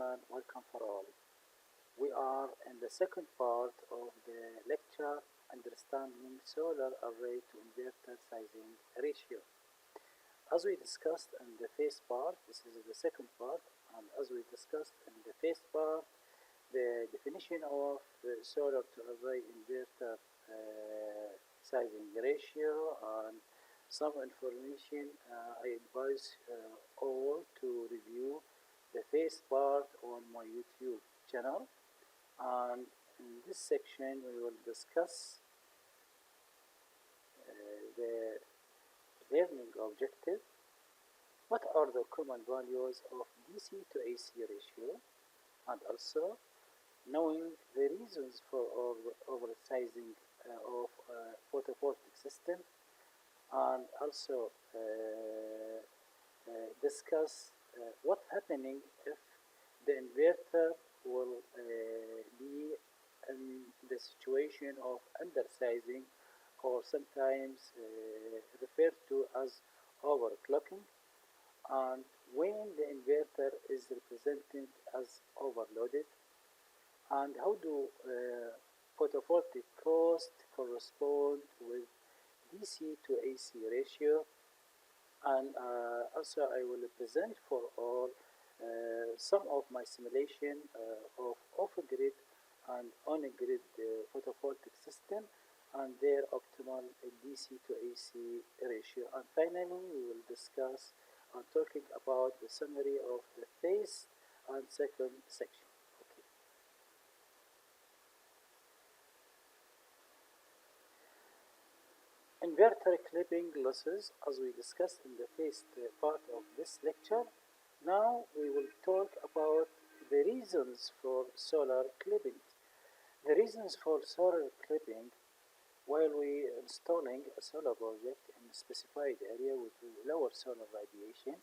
and welcome for all. We are in the second part of the lecture Understanding Solar Array to Inverter Sizing Ratio. As we discussed in the first part, this is the second part, and as we discussed in the first part, the definition of the solar to array inverter sizing ratio and some information. I advise all to review the first part on my YouTube channel, and in this section we will discuss the learning objective. What are the common values of DC to AC ratio, and also knowing the reasons for oversizing of photovoltaic system, and also discuss what's happening if the inverter will be in the situation of undersizing, or sometimes referred to as overclocking, and when the inverter is represented as overloaded, and how do photovoltaic cost correspond with DC to AC ratio, and also I will present for all some of my simulation of off-grid and on-grid photovoltaic system and their optimal DC to AC ratio. And finally, we will discuss on talking about the summary of the first and second section. Okay. Inverter clipping losses, as we discussed in the first part of this lecture. Now we will talk about the reasons for solar clipping. The reasons for solar clipping: while we installing a solar project in a specified area with lower solar radiation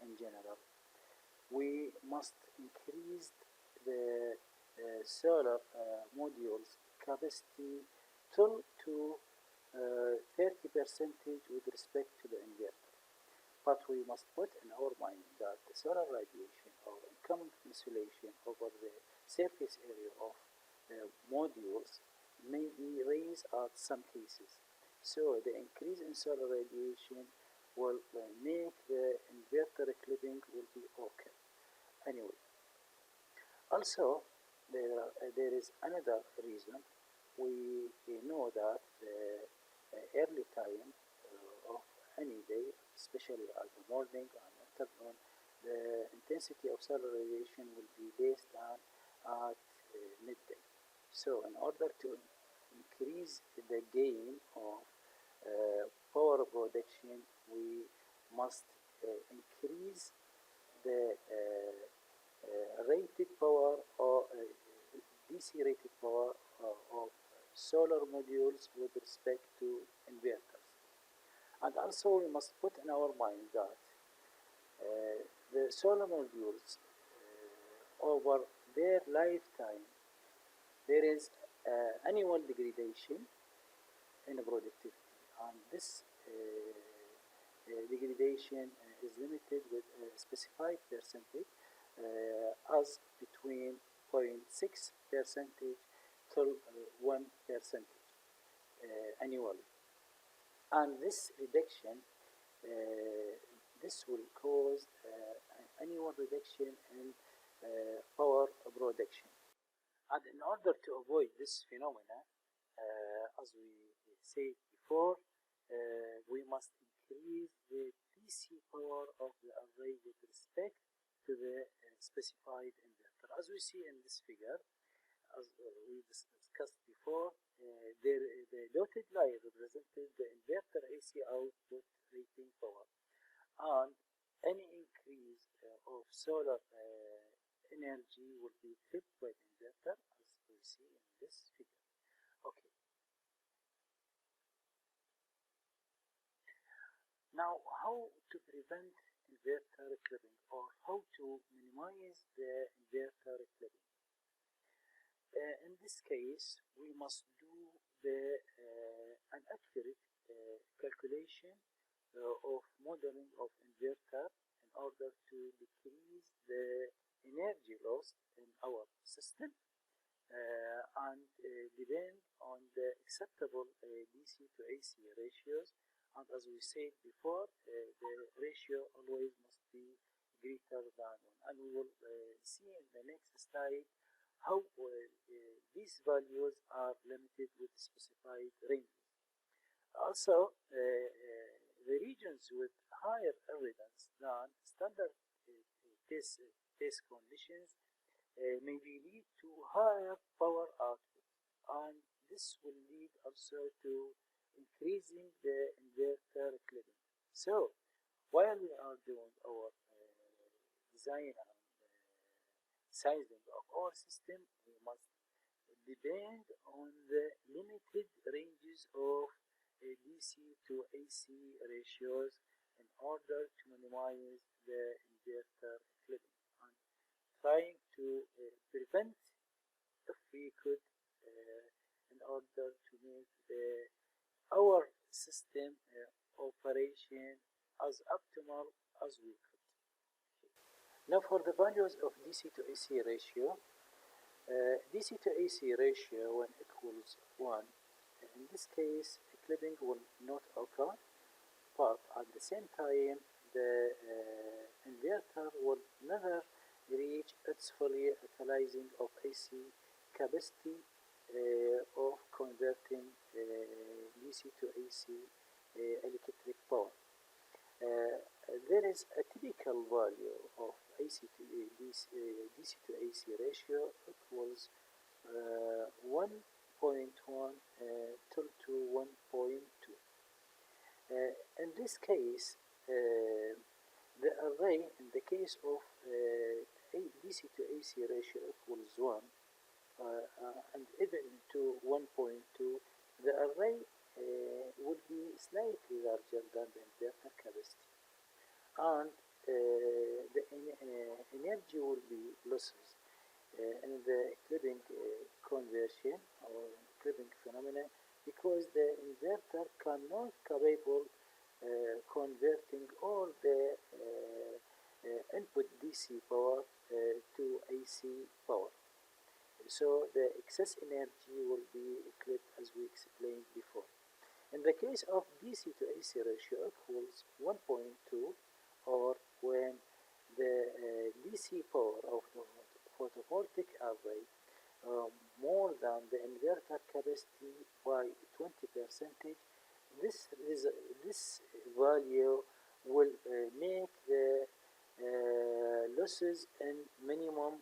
in general, we must increase the solar modules capacity to 30% with respect to the inverter. But we must put in our mind that the solar radiation or incoming insulation over the surface area of the modules may be raised at some cases. So the increase in solar radiation will make the inverter clipping will be okay. Anyway, also there is another reason. We know that the early time of any day, especially at the morning and afternoon, the intensity of solar radiation will be less than at midday. So in order to increase the gain of power production, we must increase the rated power or DC rated power of solar modules with respect to inverters. And also we must put in our mind that the solar modules over their lifetime, there is annual degradation in productivity, and this degradation is limited with a specified percentage as between 0.6% till 1% annually. And this reduction, this will cause an annual reduction in power production. And in order to avoid this phenomena, as we said before, we must increase the DC power of the array with respect to the specified inverter. As we see in this figure, as we discussed before, the dotted line represented the inverter AC output rating power, and any increase of solar energy will be clipped by the inverter, as we see in this figure. Okay. Now, how to prevent inverter clipping, or how to minimize the inverter clipping? In this case, we must do an accurate calculation of modeling of inverter in order to decrease the energy loss in our system and depend on the acceptable DC to AC ratios. And as we said before, the ratio always must be greater than 1. And we will see in the next slide how these values are limited with specified ranges. Also, the regions with higher impedance than standard test conditions may lead to higher power output, and this will lead also to increasing the inverter clipping. So, while we are doing our design and sizing of our system, we must depend on the limited ranges of DC to AC ratios in order to minimize the inverter clipping and trying to prevent, if we could, in order to make our system operation as optimal as we could. Now for the values of DC to AC ratio, DC to AC ratio when equals 1, in this case clipping will not occur, but at the same time the inverter will never reach its fully utilizing of AC capacity of converting DC to AC electric power. There is a typical value of DC to AC ratio equals 1.1 to 1.2. In this case, the array in the case of DC to AC ratio equals 1 and even to 1.2, the array would be slightly larger than the inverter capacity, and the energy will be losses in the clipping conversion or clipping phenomena, because the inverter cannot capable converting all the input DC power to AC power. So the excess energy will be clipped as we explained before. In the case of DC to AC ratio equals 1.2, or when the DC power of the photovoltaic array more than the inverter capacity by 20%, this value will make the losses in minimum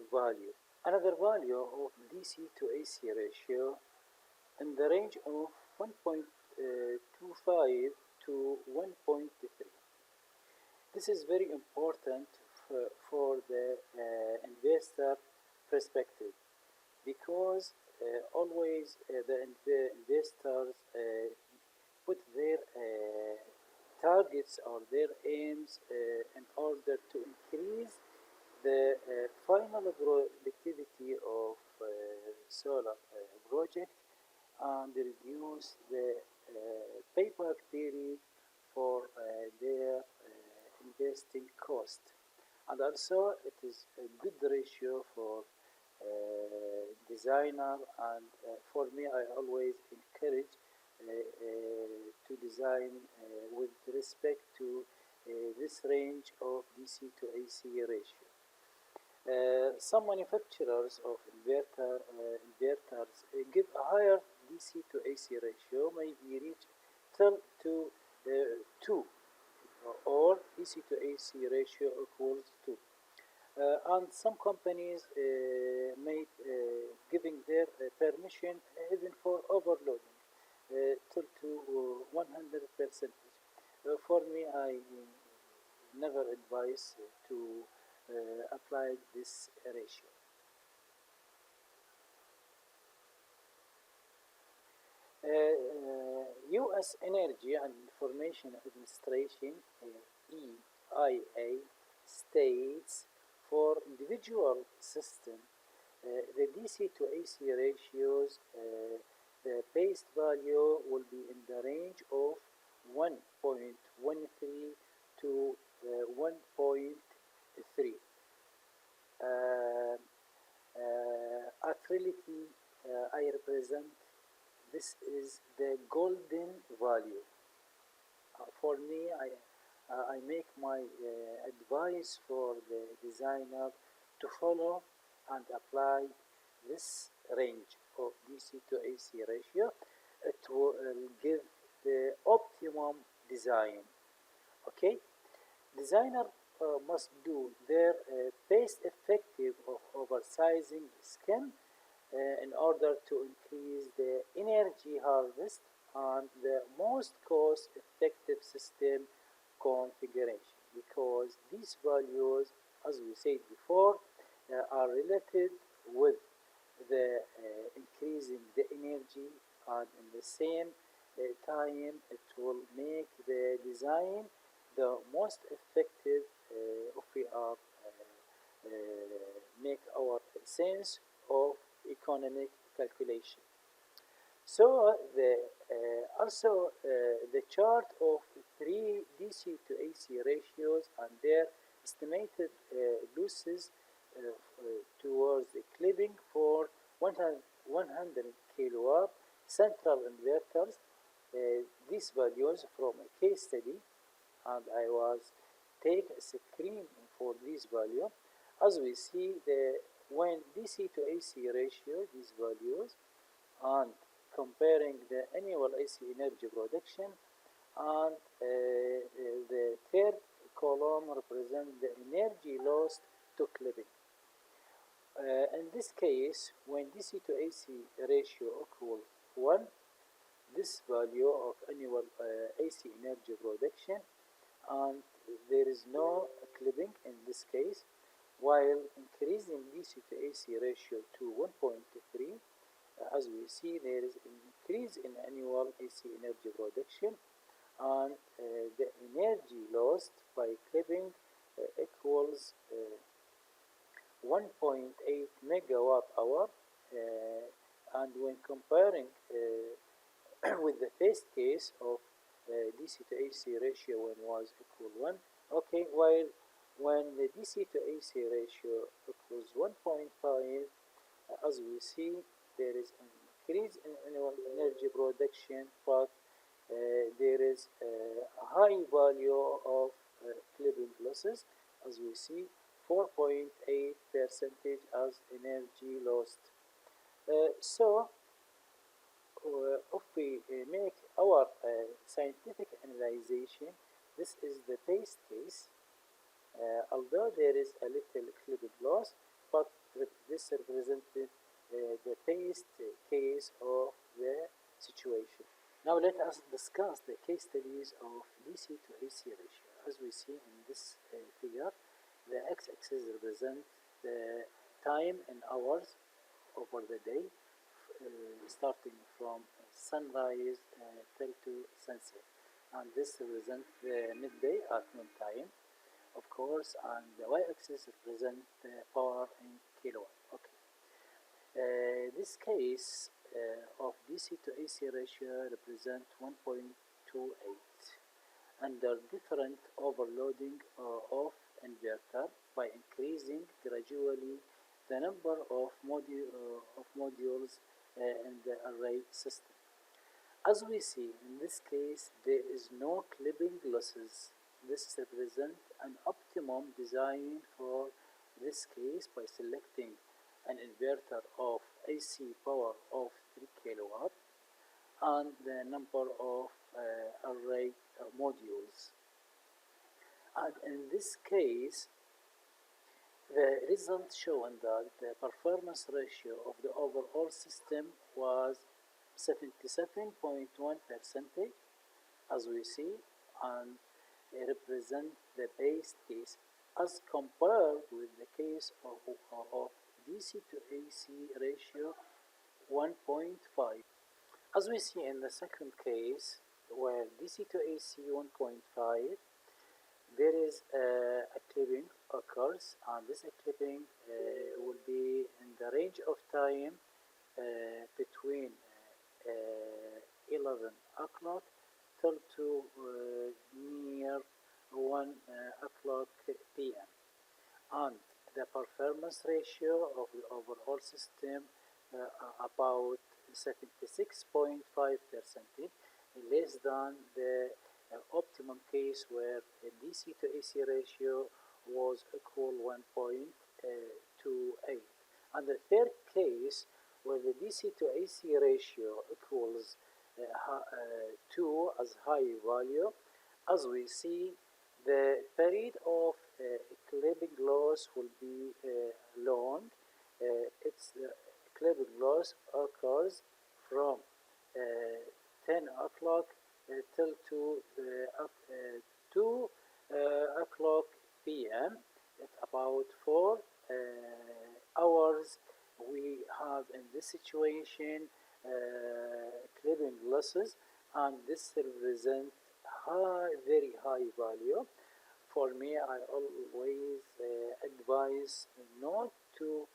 value. Another value of DC to AC ratio in the range of 1.25 to 1.3. This is very important for the investor perspective, because always the investors put their targets or their aims in order to increase the final productivity of solar project and reduce the payback period for their investing cost. And also it is a good ratio for designer, and for me I always encourage to design with respect to this range of DC to AC ratio. Some manufacturers of inverters give a higher DC to AC ratio, maybe reach till to 2, or DC to AC ratio equals 2. And some companies may giving their permission even for overloading till to 100%. For me, I never advise to apply this ratio. U.S. Energy and Information Administration EIA states for individual system the DC to AC ratios, the base value will be in the range of 1.13 to 1.3. is the golden value. For me, I make my advice for the designer to follow and apply this range of DC to AC ratio. It will give the optimum design. Okay, designer must do their best effective of oversizing the skin in order to increase the energy harvest and the most cost effective system configuration, because these values, as we said before, are related with the increasing the energy, and in the same time it will make the design the most effective if we are make our sense of economic calculation. So also the chart of three DC to AC ratios and their estimated losses towards the clipping for 100 kilowatt central inverters. These values from a case study, and I was take a screen for this value. As we see, when DC to AC ratio, these values, and comparing the annual AC energy production, and the third column represents the energy lost to clipping. In this case, when DC to AC ratio equals 1, this value of annual AC energy production, and there is no clipping in this case, while increasing DC to AC ratio to 1.3, as we see, there is an increase in annual AC energy production, and the energy lost by clipping equals 1.8 megawatt hour, and when comparing with the first case of DC to AC ratio when was equal 1, okay, while when the DC to AC ratio equals 1.5, as we see, there is an increase in annual energy production, but there is a high value of clipping losses, as we see 4.8% as energy lost. So if we make our scientific analyzation, this is the base case. Although there is a little clipping loss, but this represented the base case of the situation. Now let us discuss the case studies of DC to AC ratio. As we see in this figure, the x-axis represents the time in hours over the day, starting from sunrise till to sunset, and this represents the midday at noon time, of course, and the y-axis represents the power in kilowatt. Okay. This case of DC to AC ratio represents 1.28 under different overloading of inverter by increasing gradually the number of modules in the array system. As we see in this case, there is no clipping losses. This represents an optimum design for this case by selecting an inverter of AC power of 3 kilowatt and the number of array modules. And in this case, the results shown that the performance ratio of the overall system was 77.1%, as we see, and it represents the base case as compared with the case of DC to AC ratio 1.5. As we see in the second case, where DC to AC 1.5, there is a clipping occurs, and this clipping will be in the range of time between 11 o'clock till to near 1 o'clock p.m. and the performance ratio of the overall system about 76.5%, less than the optimum case where the DC to AC ratio was equal 1.28. And the third case where the DC to AC ratio equals 2 as high value, as we see, the period of clipping loss will be long. Its clipping loss occurs from 10 o'clock till 2 o'clock p.m. At about 4 hours, we have in this situation clipping losses, and this represents very high value. For me, I always advise not to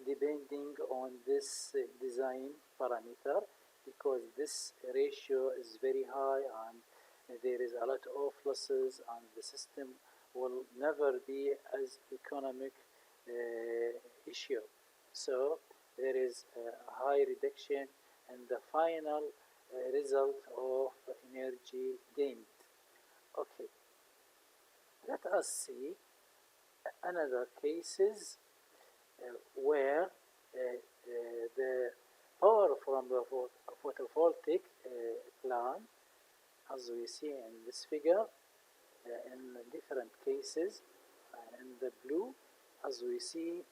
depending on this design parameter, because this ratio is very high and there is a lot of losses, and the system will never be as economic issue. So there is a high reduction in the final result of energy gained. Okay, let us see another cases where the power from the photovoltaic plant, as we see in this figure, in different cases. In the blue, as we see,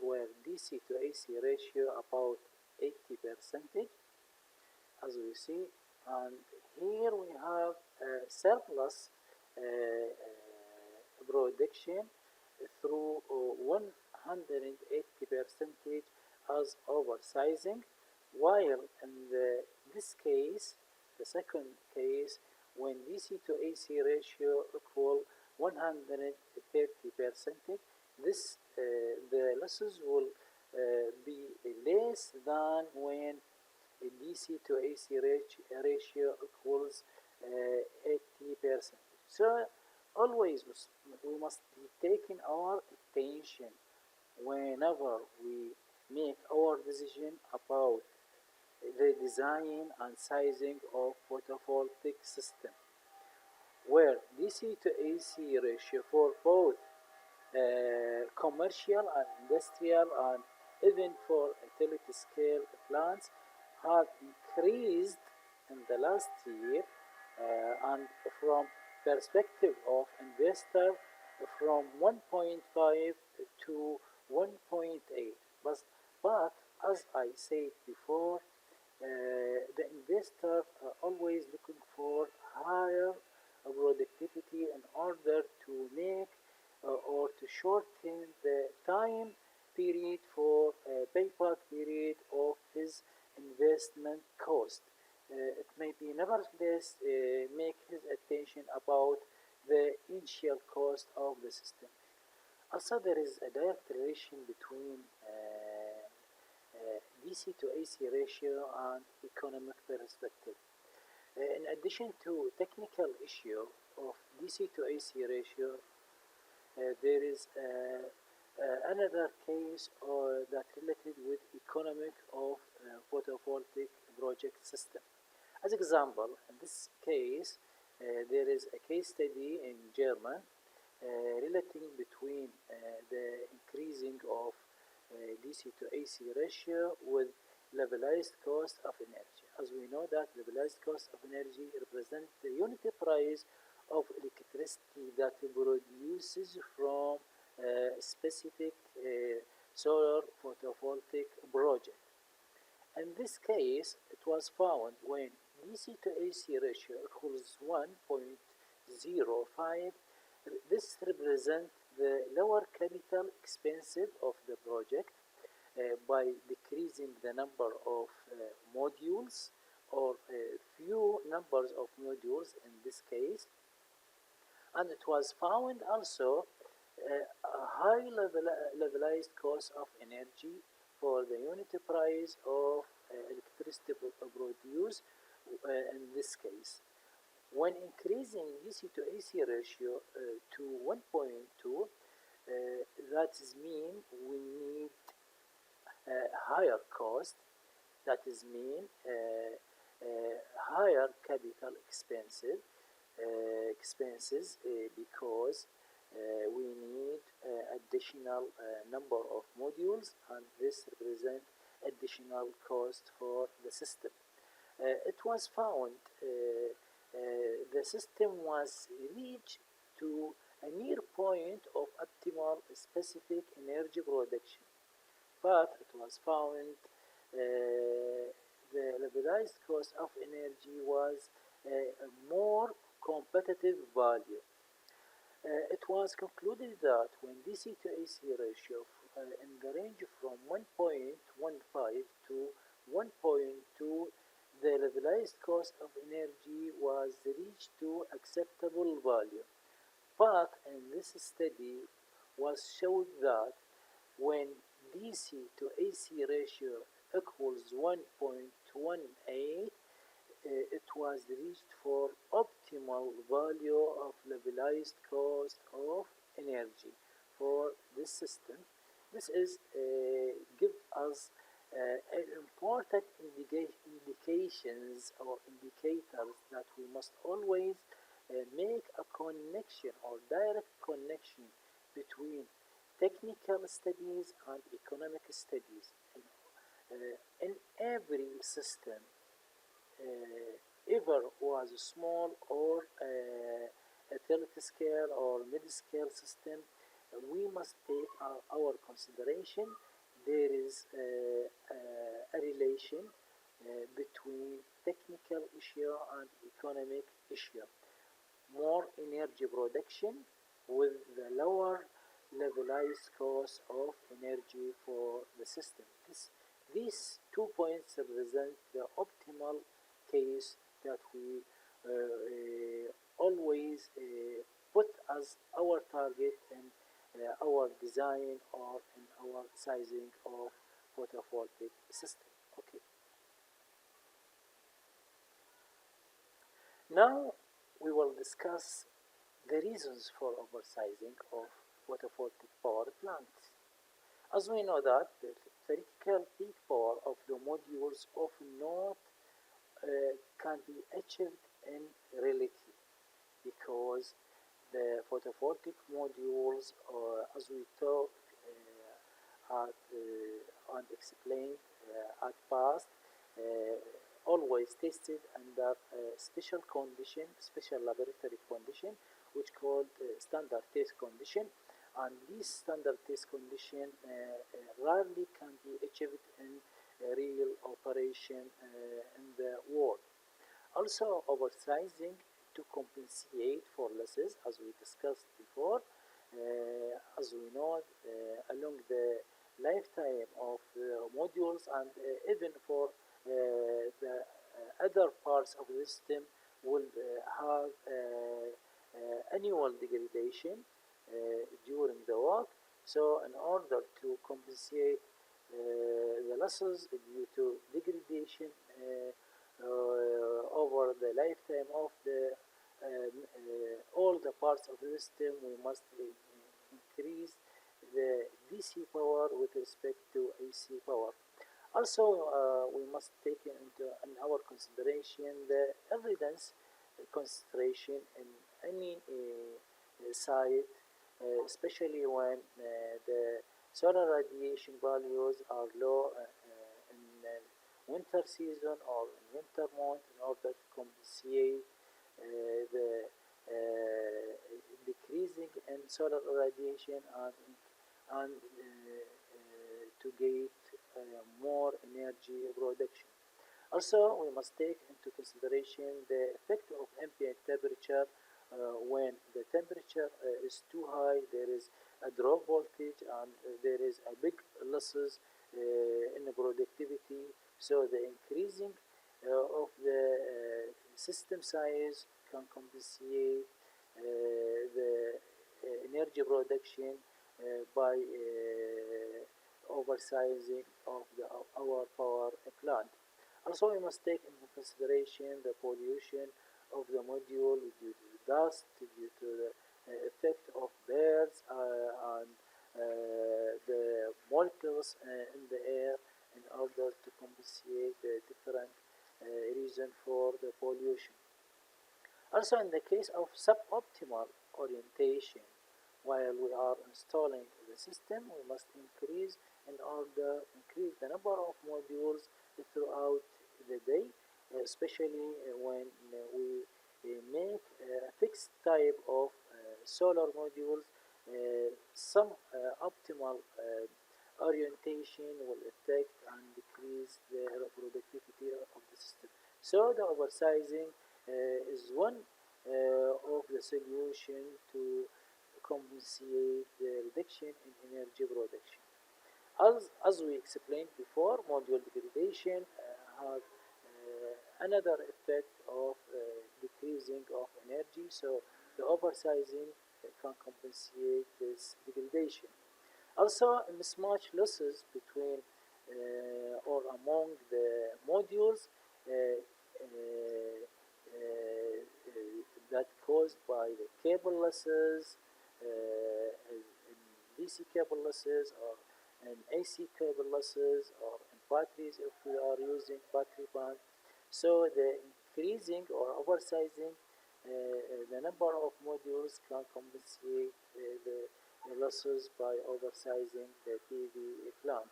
where DC to AC ratio about 80%, as we see, and here we have surplus production through 180% as oversizing, while in this case, the second case, when DC to AC ratio equal 130%, this the losses will be less than when DC to AC ratio equals 80%. So always we must be taking our attention whenever we make our decision about the design and sizing of photovoltaic system, where DC to AC ratio for both commercial and industrial and even for utility scale plants have increased in the last year, and from perspective of investor, from 1.5 to 1.8. But as I said before, the investor always looking for higher productivity in order to make or to shorten the time period for payback period of his investment cost. It may be nevertheless make his attention about the initial cost of the system. Also, there is a direct relation between DC to AC ratio and economic perspective. In addition to technical issue of DC to AC ratio, there is another case that related with economic of photovoltaic project system. As example, in this case, there is a case study in German relating between the increasing of DC to AC ratio with levelized cost of energy. As we know that levelized cost of energy represents the unit price of electricity that produces from a specific solar photovoltaic project. In this case, it was found when DC to AC ratio equals 1.05, this represents the lower capital expensive of the project by decreasing the number of modules, or few numbers of modules in this case. And it was found also a high levelized cost of energy for the unit price of electricity produced in this case. When increasing DC to AC ratio to 1.2, that means we need higher cost, that is mean higher capital expenses because we need additional number of modules, and this represent additional cost for the system. It was found the system was reached to a near point of optimal specific energy production, but it was found the levelized cost of energy was a more competitive value. It was concluded that when DC to AC ratio in the range from 1.15 to 1.2, the levelized cost of energy was reached to acceptable value. But in this study was showed that when DC to AC ratio equals 1.18, it was reached for optimal value of levelized cost of energy for this system. This is give us important indications or indicators that we must always make a connection or direct connection between technical studies and economic studies. In every system, ever was a small or utility scale or mid-scale system, we must take our consideration. There is a relation between technical issue and economic issue. More energy production with the lower levelized cost of energy for the system. These 2 points represent the optimal case that we always put as our target in our design or in our sizing of photovoltaic system. Okay. Now we will discuss the reasons for oversizing of photovoltaic power plants. As we know that the theoretical peak power of the modules often not can be achieved in reality because the photovoltaic modules, as we talked and explained at past, always tested under special condition, special laboratory condition, which called standard test condition, and this standard test condition rarely can be achieved in real operation in the world. Also, oversizing to compensate for losses, as we discussed before, as we know, along the lifetime of the modules and even for the other parts of the system will have annual degradation during the work. So in order to compensate the losses due to degradation over the lifetime of the all the parts of the system, we must increase the DC power with respect to AC power. Also, we must take into our consideration the evidence concentration in any site, especially when the solar radiation values are low in winter season or in winter month, in order to compensate the decreasing in solar radiation and to get more energy production. Also, we must take into consideration the effect of ambient temperature. When the temperature is too high, there is a drop voltage and there is a big losses in the productivity. So the increasing of the system size can compensate the energy production by oversizing of our power plant. Also, we must take into consideration the pollution of the module due to the dust, due to the effect of birds and the molecules in the air in order to compensate the different reason for the pollution. Also, in the case of suboptimal orientation, while we are installing the system, we must increase the number of modules throughout the day, especially when we make a fixed type of solar modules. Some optimal orientation will affect and decrease the productivity of the system. So the oversizing is one of the solution to compensate the reduction in energy production. As we explained before, module degradation has another effect of decreasing of energy, so the oversizing can compensate this degradation. Also, mismatch losses between or among the modules uh, that caused by the cable losses, DC cable losses, or in AC cable losses, or in batteries if we are using battery bank. So the increasing or oversizing the number of modules can compensate the losses by oversizing the PV plant.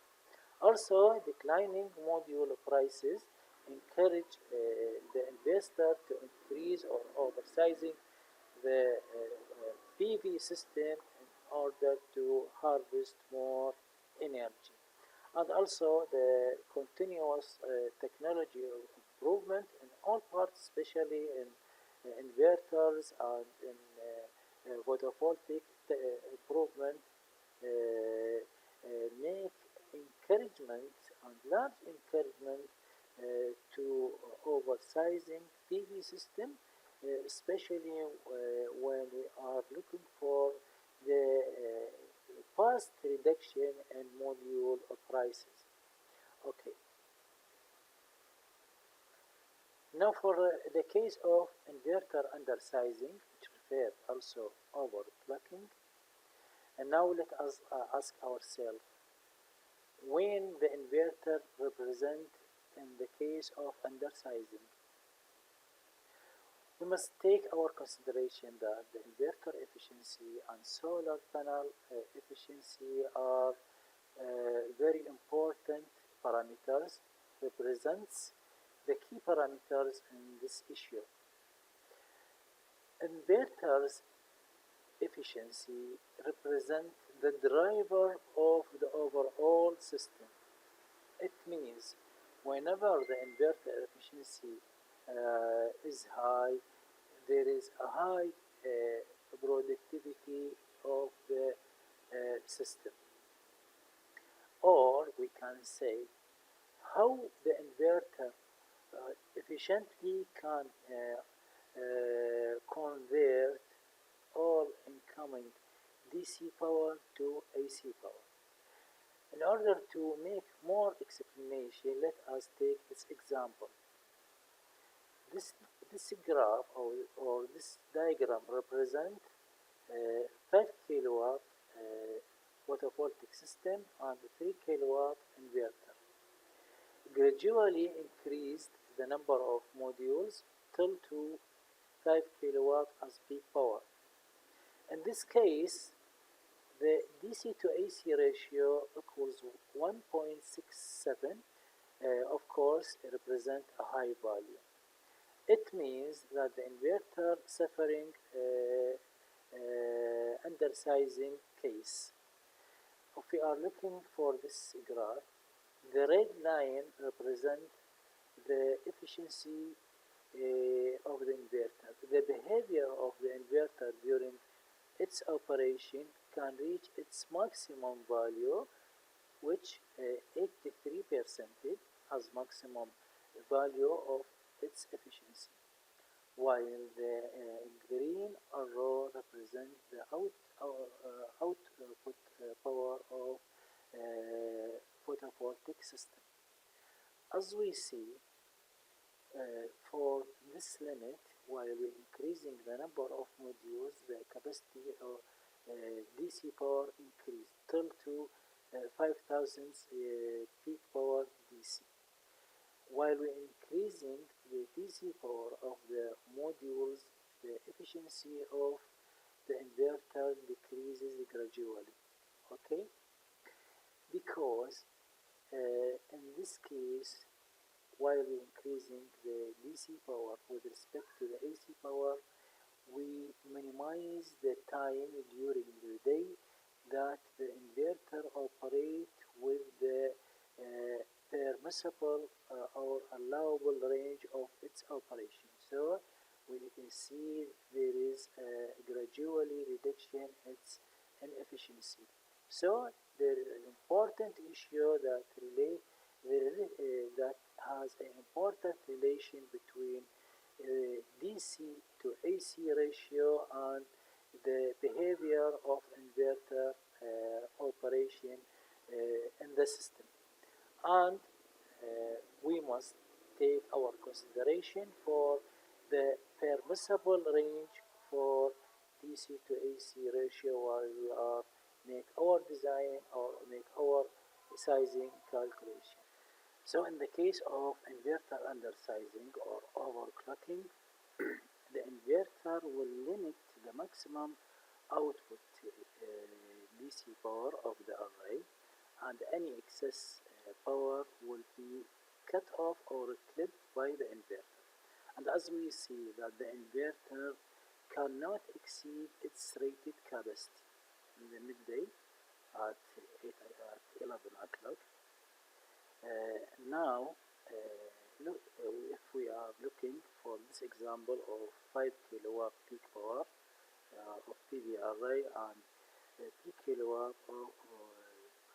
Also, declining module prices encourage the investor to increase or oversizing the PV system in order to harvest more energy. And also the continuous technology improvement in all parts, especially in inverters and in photovoltaic improvement, make encouragement and large encouragement to oversizing PV system, especially when we are looking for the fast reduction in module prices. Okay. Now for the case of inverter undersizing, which referred also overclocking, and now let us ask ourselves, when the inverter represent in the case of undersizing, we must take our consideration that the inverter efficiency and solar panel efficiency are very important parameters, represents the key parameters in this issue. Inverters efficiency represent the driver of the overall system. It means whenever the inverter efficiency is high, there is a high productivity of the system. Or we can say how the inverter efficiently can convert all incoming DC power to AC power. In order to make more explanation, let us take this example. This graph or this diagram represents 5 kilowatt photovoltaic system and 3 kilowatt inverter. Gradually increased the number of modules till to 5 kilowatt as peak power. In this case, the DC to AC ratio equals 1.67. Of course, it represents a high value. It means that the inverter suffering undersizing case. If we are looking for this graph, the red line represents the efficiency of the inverter. The behavior of the inverter during its operation can reach its maximum value, which 83% as maximum value of its efficiency, while the green arrow represents the output power of photovoltaic system. As we see, for this limit, while we're increasing the number of modules, the capacity DC power increase till to 5000 peak power DC. While we increasing the DC power of the modules, the efficiency of the inverter decreases gradually. Okay, because in this case, while we increasing the DC power with respect to the AC power, we minimize the time during the day that the inverter operate with the permissible or allowable range of its operation. So we see there is a gradually reduction its inefficiency. So there is an important issue that that has an important relation between DC to AC ratio and the behavior of inverter operation in the system. And we must take our consideration for the permissible range for DC to AC ratio while we are make our design or make our sizing calculation. So in the case of inverter undersizing or overclocking, the inverter will limit the maximum output DC power of the array, and any excess power will be cut off or clipped by the inverter. And as we see that the inverter cannot exceed its rated capacity in the midday at 11 o'clock. Now, look, if we are looking for this example of 5 kilowatt peak power of PV array and 3 kilowatt of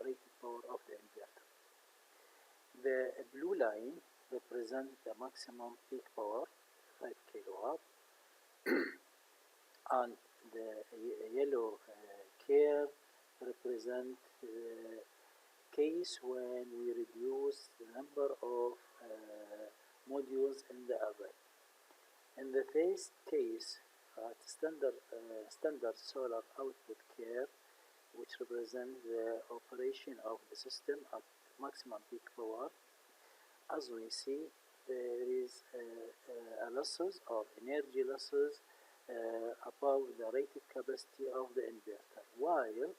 rated power of the inverter. The blue line represents the maximum peak power, 5 kilowatt, and the yellow curve represents the case when we reduce the number of modules in the array. In the first case, standard solar output curve, which represents the operation of the system at maximum peak power, as we see, there is a losses or energy losses above the rated capacity of the inverter, while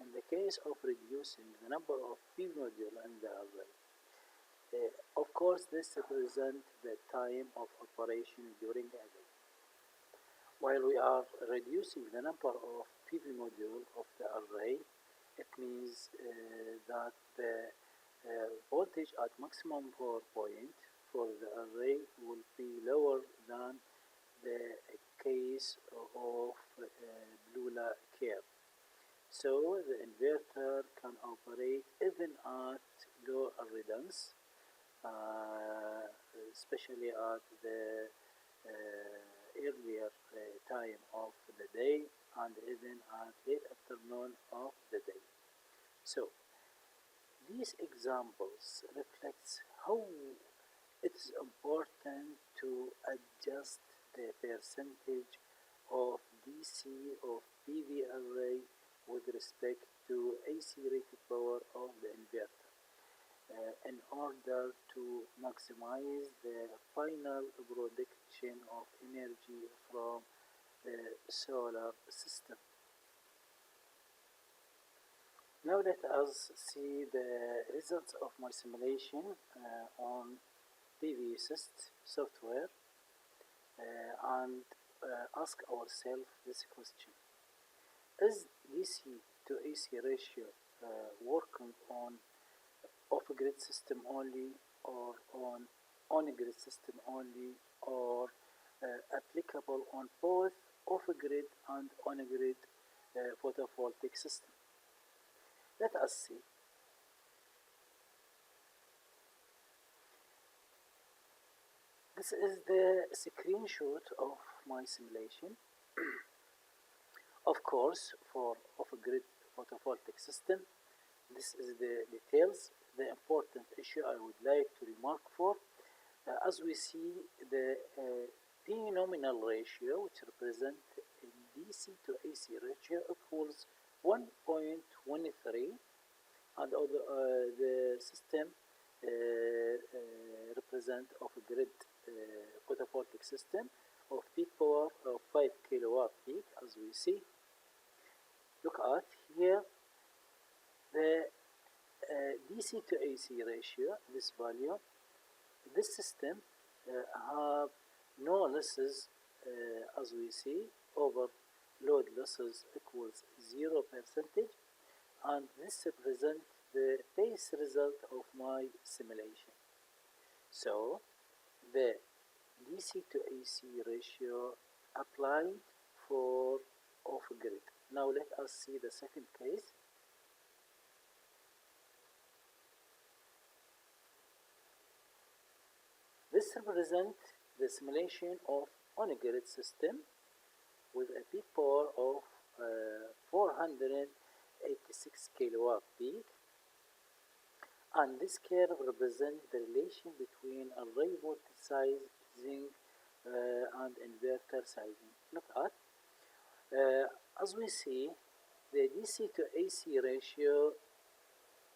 in the case of reducing the number of PV modules in the array, of course this represents the time of operation during a day. While we are reducing the number of PV modules of the array, it means that the voltage at maximum power point for the array will be lower than the case of blue curve. So the inverter can operate even at low readings, especially at the earlier time of the day and even at late afternoon of the day. So these examples reflects how it is important to adjust the percentage of DC of PV array with respect to AC rated power of the inverter in order to maximize the final production of energy from the solar system. Now let us see the results of my simulation on PV software and ask ourselves this question. Is DC to AC ratio working on off-grid system only, or on-grid system only, or applicable on both off-grid and on-grid photovoltaic system? Let us see. This is the screenshot of my simulation. Of course, for off-grid photovoltaic system, this is the details. The important issue I would like to remark for, as we see the P nominal ratio, which represents DC to AC ratio equals 1.13, and the system represent of a grid photovoltaic system of peak power of 5 kilowatt peak, as we see. Look at here the DC to AC ratio, this value. This system have no losses, as we see. Overload losses equals 0%, and this represents the base result of my simulation. So the DC to AC ratio applied for off-grid. Now let us see the second case. This represents the simulation of on-grid system with a peak power of 486 kilowatt peak, and this curve represents the relation between array voltage sizing and inverter sizing. Look at, as we see, the DC to AC ratio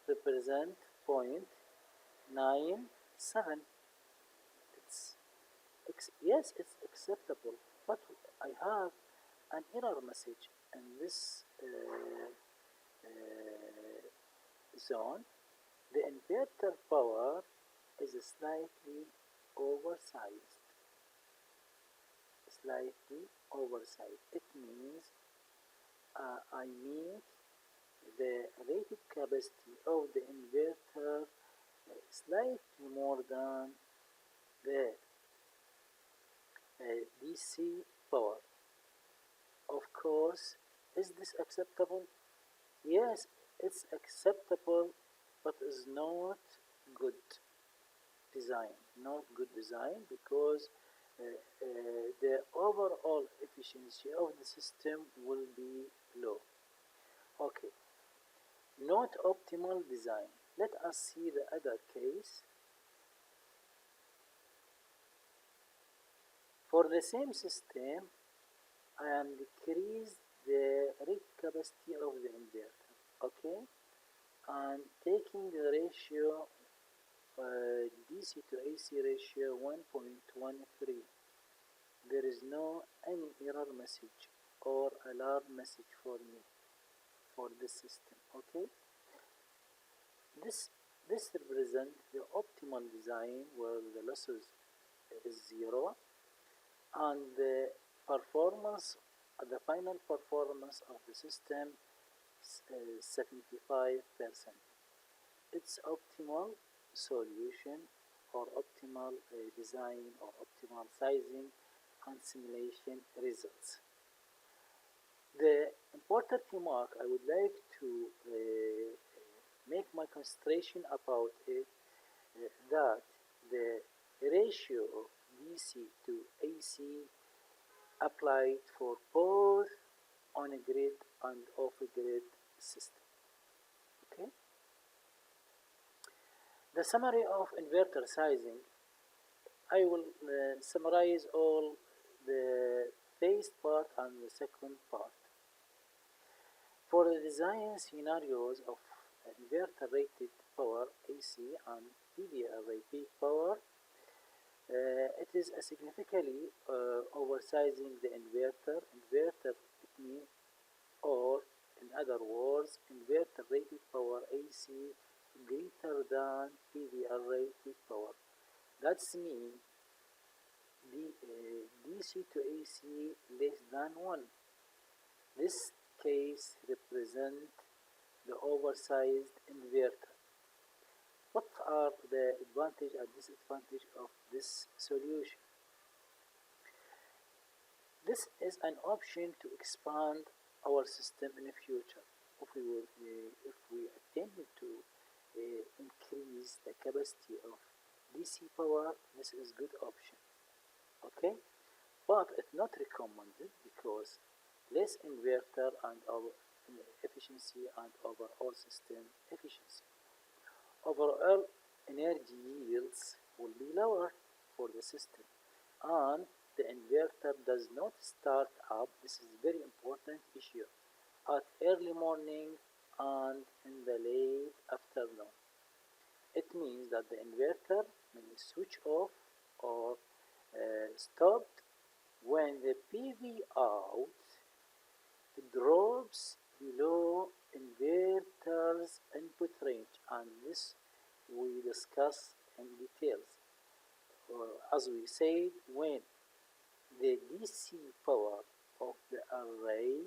represents 0.97. Yes, it's acceptable, but I have an error message in this zone. The inverter power is slightly oversized. It means I need the rated capacity of the inverter slightly more than the DC power. Of course, is this acceptable? Yes, it's acceptable, but is not good design. Not good design because the overall efficiency of the system will be low. Okay, not optimal design. Let us see the other case. For the same system, I am decrease the rate capacity of the inverter, okay, and taking the ratio DC to AC ratio 1.13. There is no any error message or alarm message for me for this system, okay. This represents the optimal design where the losses is 0 and the performance, the final performance of the system is 75%. It's optimal solution or optimal design or optimal sizing and simulation results. The important remark I would like to make my concentration about it that the ratio of DC to AC applied for both on-grid and off-grid system. Okay. The summary of inverter sizing. I will summarize all the first part and the second part. For the design scenarios of inverter rated power AC and PV array peak power, it is significantly oversizing the inverter. Inverter, it means, or in other words, inverter rated power AC greater than PV array peak power. That's mean DC to AC less than 1. This case represents the oversized inverter. What are the advantage and disadvantage of this solution? This is an option to expand our system in the future. If we attempt to increase the capacity of DC power, this is good option. Okay, but it's not recommended because less inverter and our efficiency and overall system efficiency. Overall energy yields will be lower for the system, and the inverter does not start up, this is a very important issue, at early morning and in the late afternoon. It means that the inverter may switch off or stopped when the PV out drops below inverter's input range, and this we discuss in details. As we said, when the DC power of the array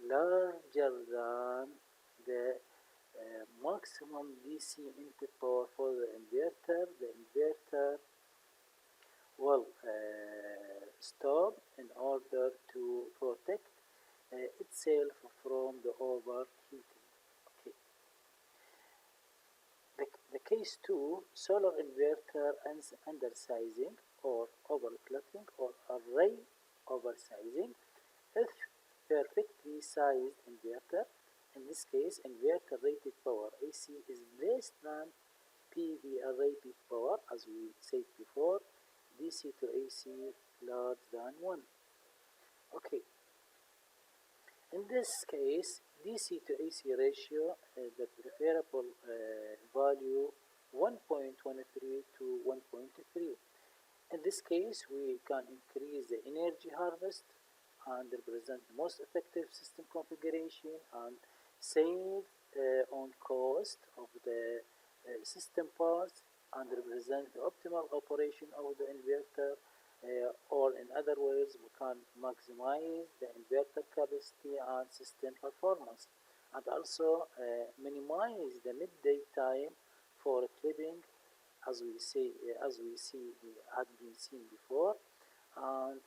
larger than the maximum DC input power for the inverter will stop in order to protect itself from the overheating. Okay. The case 2, solar inverter undersizing or overclocking or array oversizing. If perfectly sized inverter, in this case inverter rated power AC is less than PV array peak power, as we said before, DC to AC larger than 1. Okay. In this case, DC to AC ratio, the preferable value 1.23 to 1.3. In this case, we can increase the energy harvest and represent the most effective system configuration and save on cost of the system parts and represent the optimal operation of the inverter, or in other words, we can maximize the inverter capacity and system performance, and also minimize the midday time for clipping, as we see had been seen before, and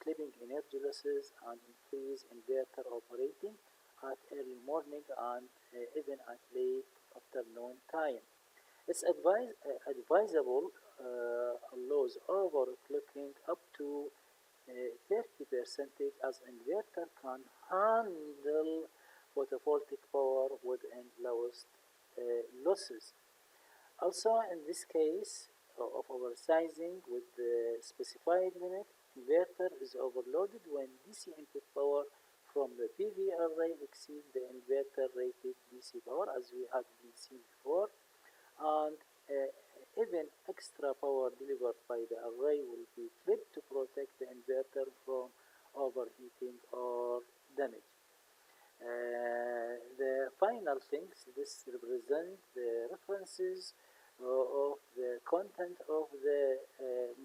clipping energy losses and increase inverter operating at early morning and even at late afternoon time. It's advisable allows overclocking up to 30% as inverter can handle photovoltaic power within lowest losses. Also, in this case of oversizing with the specified limit, inverter is overloaded when DC input power from the PV array exceeds the inverter rated DC power, as we had been seen before, and even extra power delivered by the array will be clipped to protect the inverter from overheating or damage. The final things, this represents the references of the content of the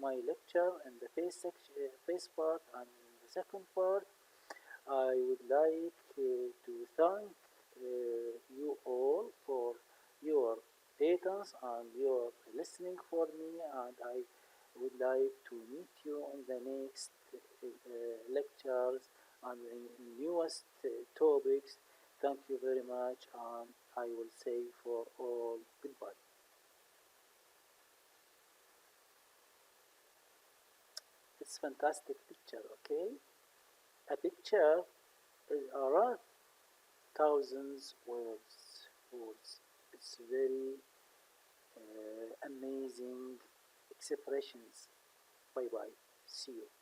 my lecture in the first part and the second part. I would like to thank you all for your patience and your listening for me, and I would like to meet you in the next lectures and in newest topics. Thank you very much, and I will say for all goodbye. It's fantastic picture, okay? A picture is around thousands words. It's very amazing expressions. Bye bye. See you.